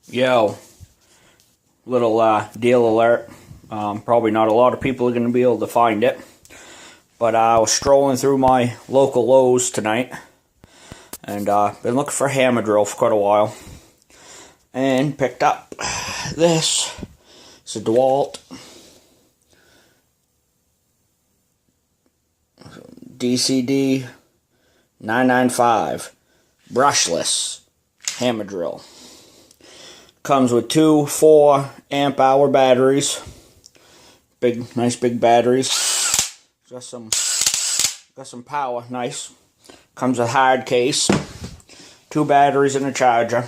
Yo, little deal alert. Probably not a lot of people are going to be able to find it. But I was strolling through my local Lowe's tonight. And been looking for a hammer drill for quite a while. And picked up this. It's a Dewalt DCD 995 brushless hammer drill. Comes with two 4 amp hour batteries. Nice big batteries. Got some power, nice. Comes with hard case. 2 batteries and a charger.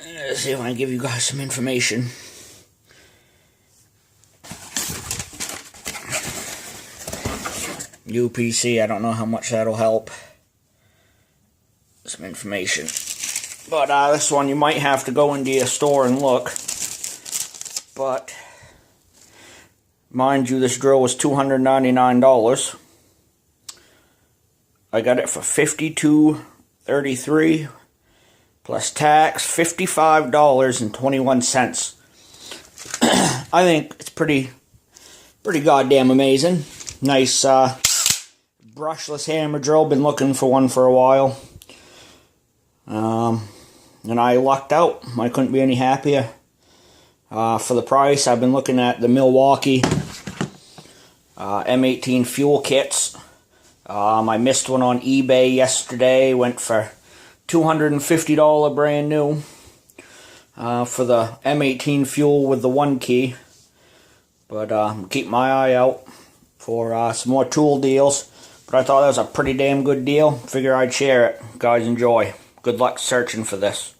Let's see if I can give you guys some information. UPC, I don't know how much that'll help. Some information. But this one you might have to go into your store and look. But mind you, this drill was $299. I got it for $52.33 plus tax, $55.21. I think it's pretty goddamn amazing. Nice brushless hammer drill. Been looking for one for a while. And I lucked out. I couldn't be any happier. For the price, I've been looking at the Milwaukee M18 fuel kits. I missed one on eBay yesterday. Went for $250 brand new for the M18 fuel with the 1 key. But keep my eye out for some more tool deals. But I thought that was a pretty damn good deal. Figure I'd share it. Guys, enjoy. Good luck searching for this.